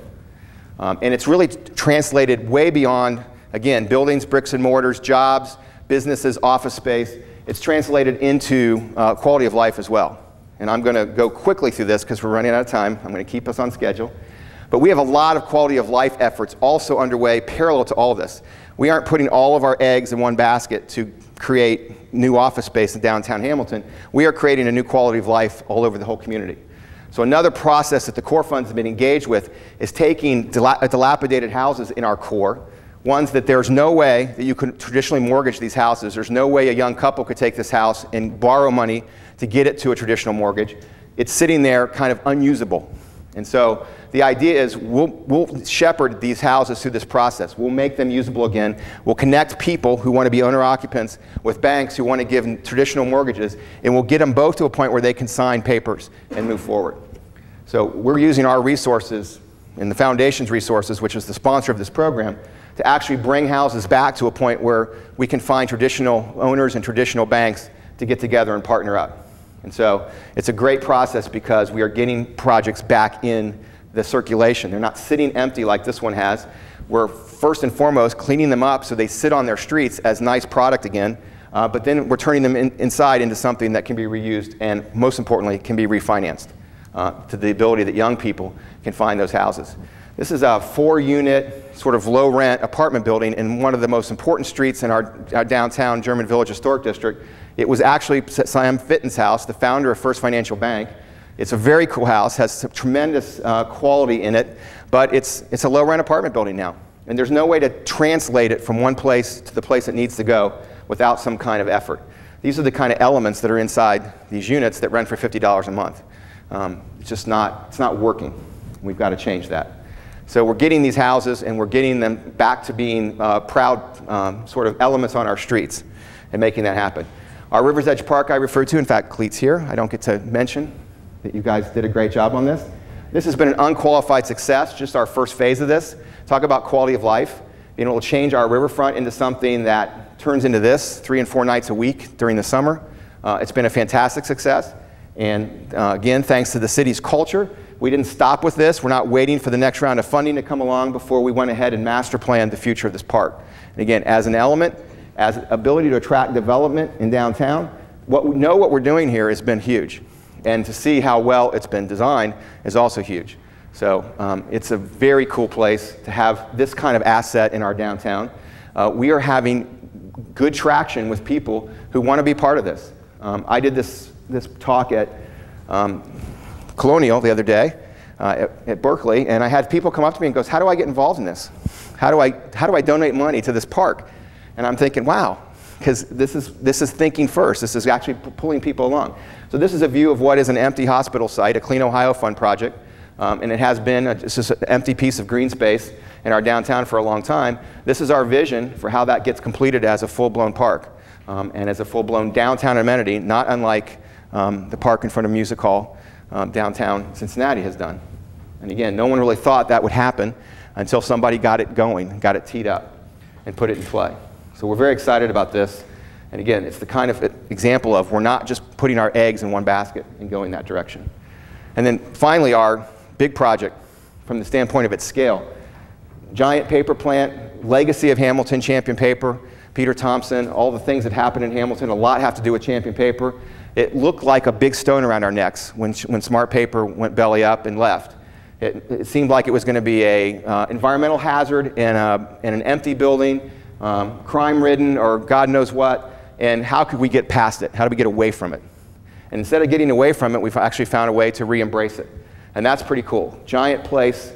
And it's really translated way beyond, again, buildings, bricks and mortars, jobs, businesses, office space. It's translated into quality of life as well. And I'm going to go quickly through this because we're running out of time. I'm going to keep us on schedule. But we have a lot of quality of life efforts also underway parallel to all of this. We aren't putting all of our eggs in one basket to create new office space in downtown Hamilton. We are creating a new quality of life all over the whole community. So another process that the core funds have been engaged with is taking dilapidated houses in our core, ones that there's no way that you could traditionally mortgage these houses. There's no way a young couple could take this house and borrow money to get it to a traditional mortgage. It's sitting there kind of unusable. And so the idea is we'll shepherd these houses through this process. We'll make them usable again. We'll connect people who want to be owner-occupants with banks who want to give traditional mortgages, and we'll get them both to a point where they can sign papers and move forward. So we're using our resources and the Foundation's resources, which is the sponsor of this program, to actually bring houses back to a point where we can find traditional owners and traditional banks to get together and partner up. And so it's a great process because we are getting projects back in the circulation. They're not sitting empty like this one has. We're first and foremost cleaning them up so they sit on their streets as nice product again, but then we're turning them inside into something that can be reused and, most importantly, can be refinanced to the ability that young people can find those houses. This is a 4-unit, sort of low-rent apartment building in one of the most important streets in our downtown German Village Historic District. It was actually Sam Fitton's house, the founder of First Financial Bank. It's a very cool house, has some tremendous quality in it, but it's a low-rent apartment building now. And there's no way to translate it from one place to the place it needs to go without some kind of effort. These are the kind of elements that are inside these units that rent for $50 a month. It's not working. We've got to change that. So we're getting these houses and we're getting them back to being proud sort of elements on our streets and making that happen. Our Rivers Edge Park I referred to, in fact, Cleet's here. I don't get to mention that you guys did a great job on this. This has been an unqualified success, just our first phase of this. Talk about quality of life. Being able to change our riverfront into something that turns into this 3 and 4 nights a week during the summer. It's been a fantastic success. And again, thanks to the city's culture, we didn't stop with this. We're not waiting for the next round of funding to come along before we went ahead and master planned the future of this park. And again, as an element, as ability to attract development in downtown, what we're doing here has been huge. And to see how well it's been designed is also huge. So it's a very cool place to have this kind of asset in our downtown. We are having good traction with people who want to be part of this. I did this talk at Colonial the other day at Berkeley, and I had people come up to me and goes, how do I get involved in this? How do I donate money to this park? And I'm thinking, wow, because this is thinking first. This is actually pulling people along. So this is a view of what is an empty hospital site, a Clean Ohio Fund project. And it has been just an empty piece of green space in our downtown for a long time. This is our vision for how that gets completed as a full-blown park and as a full-blown downtown amenity, not unlike the park in front of Music Hall downtown Cincinnati has done. And again, no one really thought that would happen until somebody got it going, got it teed up, and put it in play. So we're very excited about this. And again, it's the kind of example of we're not just putting our eggs in one basket and going that direction. And then finally, our big project from the standpoint of its scale. Giant paper plant, legacy of Hamilton, Champion Paper, Peter Thompson, all the things that happened in Hamilton, a lot have to do with Champion Paper. It looked like a big stone around our necks when Smart Paper went belly up and left. It seemed like it was going to be an environmental hazard in an empty building, crime-ridden or God knows what, and how could we get past it? How do we get away from it? And instead of getting away from it, we've actually found a way to re-embrace it. And that's pretty cool. Giant place.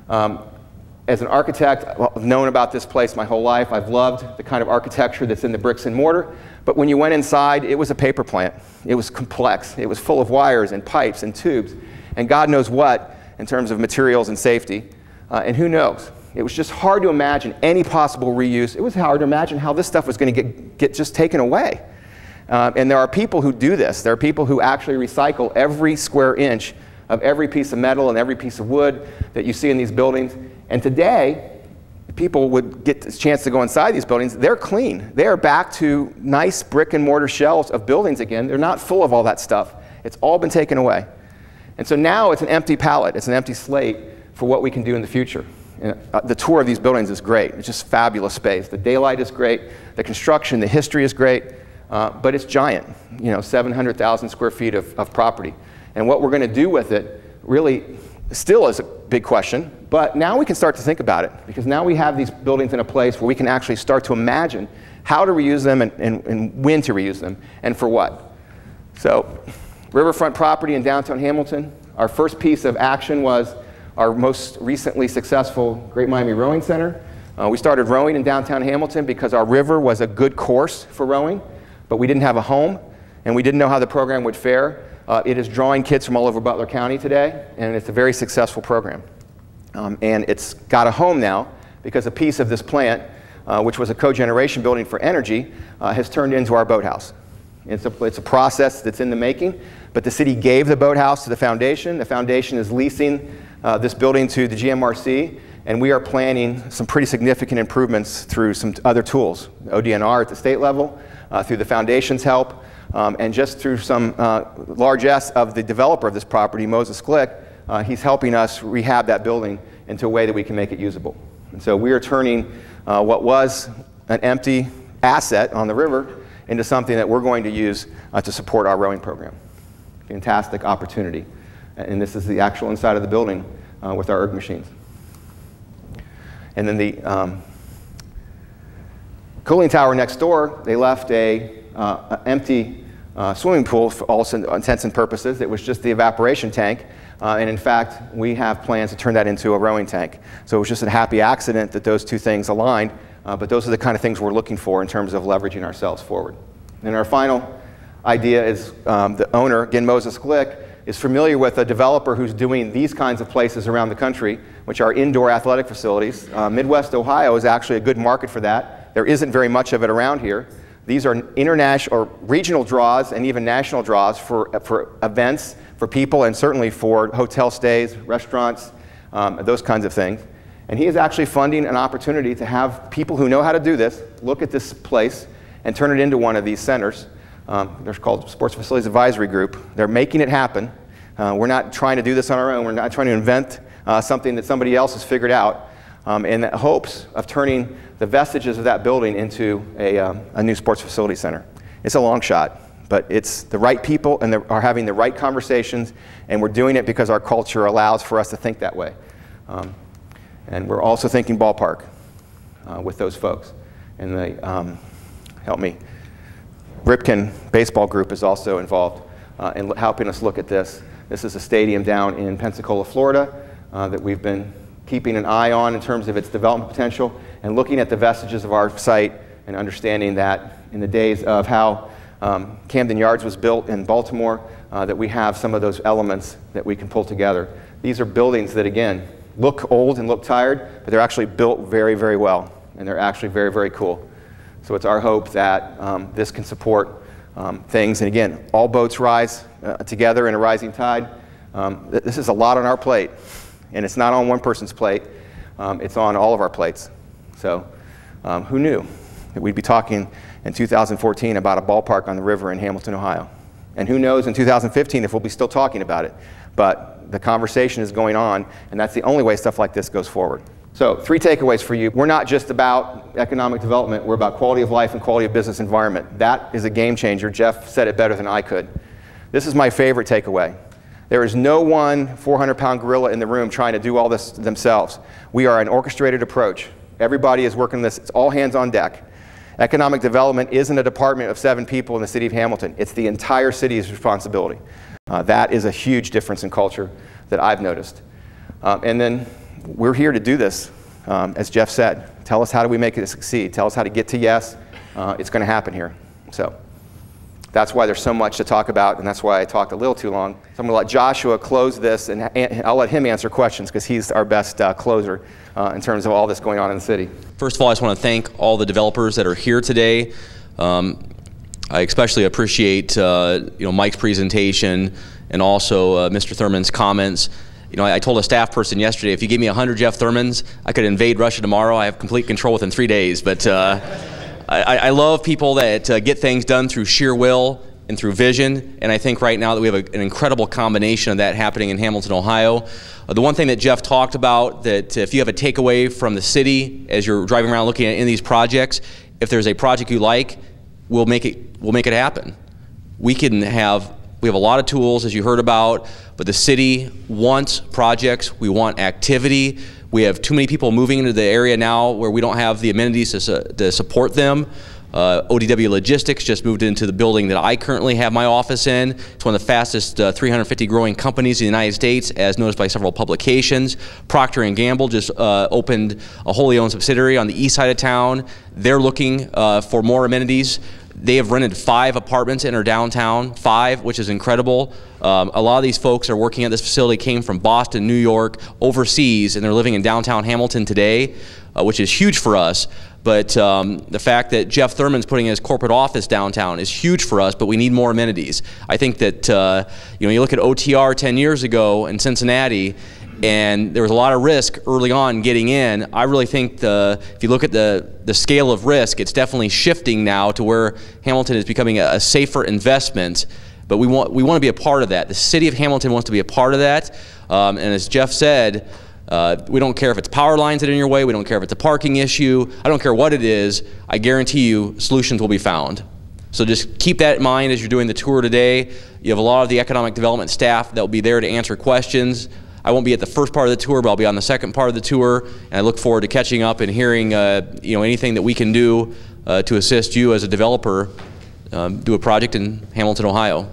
As an architect, I've known about this place my whole life. I've loved the kind of architecture that's in the bricks and mortar. But when you went inside, it was a paper plant. It was complex. It was full of wires and pipes and tubes and God knows what in terms of materials and safety. And who knows? It was just hard to imagine any possible reuse. It was hard to imagine how this stuff was going to get just taken away. And there are people who do this. There are people who actually recycle every square inch of every piece of metal and every piece of wood that you see in these buildings. And today, people would get the chance to go inside these buildings. They're clean. They are back to nice brick and mortar shells of buildings again. They're not full of all that stuff. It's all been taken away. And so now it's an empty palette. It's an empty slate for what we can do in the future. And, the tour of these buildings is great. It's just fabulous space. The daylight is great. The construction, the history is great. But it's giant, 700,000 square feet of property. And what we're going to do with it really still is a big question, but now we can start to think about it, because now we have these buildings in a place where we can actually start to imagine how to reuse them and when to reuse them and for what. So riverfront property in downtown Hamilton. Our first piece of action was our most recently successful Great Miami Rowing Center. We started rowing in downtown Hamilton because our river was a good course for rowing, but we didn't have a home and we didn't know how the program would fare. It is drawing kids from all over Butler County today, and it's a very successful program. And it's got a home now because a piece of this plant, which was a cogeneration building for energy, has turned into our boathouse. It's a process that's in the making, but the city gave the boathouse to the foundation. The foundation is leasing this building to the GMRC, and we are planning some pretty significant improvements through some other tools, ODNR at the state level, through the foundation's help, and just through some largesse of the developer of this property, Moses Glick. He's helping us rehab that building into a way that we can make it usable. And so we are turning what was an empty asset on the river into something that we're going to use to support our rowing program. Fantastic opportunity. And this is the actual inside of the building with our erg machines. And then the cooling tower next door, they left an empty swimming pool for all intents and purposes. It was just the evaporation tank. And in fact, we have plans to turn that into a rowing tank. So it was just a happy accident that those two things aligned. But those are the kind of things we're looking for in terms of leveraging ourselves forward. And our final idea is the owner, again, Moses Glick, is familiar with a developer who's doing these kinds of places around the country, which are indoor athletic facilities. Midwest Ohio is actually a good market for that. There isn't very much of it around here. These are international or regional draws and even national draws for events, for people, and certainly for hotel stays, restaurants, those kinds of things. And he is actually funding an opportunity to have people who know how to do this look at this place and turn it into one of these centers. They're called Sports Facilities Advisory Group. They're making it happen. We're not trying to do this on our own. We're not trying to invent something that somebody else has figured out in the hopes of turning the vestiges of that building into a new sports facility center. It's a long shot, but it's the right people and are having the right conversations, and we're doing it because our culture allows for us to think that way. And we're also thinking ballpark with those folks. And they help me. Ripken Baseball Group is also involved in helping us look at this. This is a stadium down in Pensacola, Florida, that we've been keeping an eye on in terms of its development potential, and looking at the vestiges of our site and understanding that in the days of how Camden Yards was built in Baltimore, that we have some of those elements that we can pull together. These are buildings that, again, look old and look tired, but they're actually built very, very well, and they're actually very, very cool. So it's our hope that this can support things. And again, all boats rise together in a rising tide. This is a lot on our plate, and it's not on one person's plate. It's on all of our plates. So who knew that we'd be talking in 2014 about a ballpark on the river in Hamilton, Ohio? And who knows in 2015 if we'll be still talking about it. But the conversation is going on, and that's the only way stuff like this goes forward. So 3 takeaways for you. We're not just about economic development. We're about quality of life and quality of business environment. That is a game changer. Jeff said it better than I could. This is my favorite takeaway. There is no one 400-pound gorilla in the room trying to do all this themselves. We are an orchestrated approach. Everybody is working this. It's all hands on deck. Economic development isn't a department of 7 people in the city of Hamilton. It's the entire city's responsibility. That is a huge difference in culture that I've noticed. And then we're here to do this, as Jeff said. Tell us how do we make it succeed. Tell us how to get to yes. It's going to happen here. So that's why there's so much to talk about, and that's why I talked a little too long. So I'm going to let Joshua close this, and I'll let him answer questions because he's our best closer in terms of all this going on in the city. First of all, I just want to thank all the developers that are here today. I especially appreciate Mike's presentation and also Mr. Thurman's comments. I told a staff person yesterday, if you gave me 100 Jeff Thurmans, I could invade Russia tomorrow. I have complete control within 3 days. But I love people that get things done through sheer will and through vision, and I think right now that we have an incredible combination of that happening in Hamilton, Ohio. The one thing that Jeff talked about, that if you have a takeaway from the city as you're driving around looking at any of these projects, if there's a project you like, we'll make it happen. We have a lot of tools, as you heard about, but the city wants projects. We want activity. We have too many people moving into the area now where we don't have the amenities to support them. ODW Logistics just moved into the building that I currently have my office in. It's one of the fastest 350 growing companies in the United States, as noticed by several publications. Procter & Gamble just opened a wholly owned subsidiary on the east side of town. They're looking for more amenities. They have rented 5 apartments in our downtown, 5, which is incredible. A lot of these folks are working at this facility, came from Boston, New York, overseas, and they're living in downtown Hamilton today, which is huge for us. But the fact that Jeff Thurman's putting his corporate office downtown is huge for us, but we need more amenities. I think that, you look at OTR 10 years ago in Cincinnati, and there was a lot of risk early on getting in. I really think if you look at the scale of risk, it's definitely shifting now to where Hamilton is becoming a safer investment. But we want to be a part of that. The city of Hamilton wants to be a part of that. And as Jeff said, we don't care if it's power lines that are in your way. We don't care if it's a parking issue. I don't care what it is. I guarantee you solutions will be found. So just keep that in mind as you're doing the tour today. You have a lot of the economic development staff that will be there to answer questions. I won't be at the first part of the tour, but I'll be on the second part of the tour, and I look forward to catching up and hearing anything that we can do to assist you as a developer do a project in Hamilton, Ohio.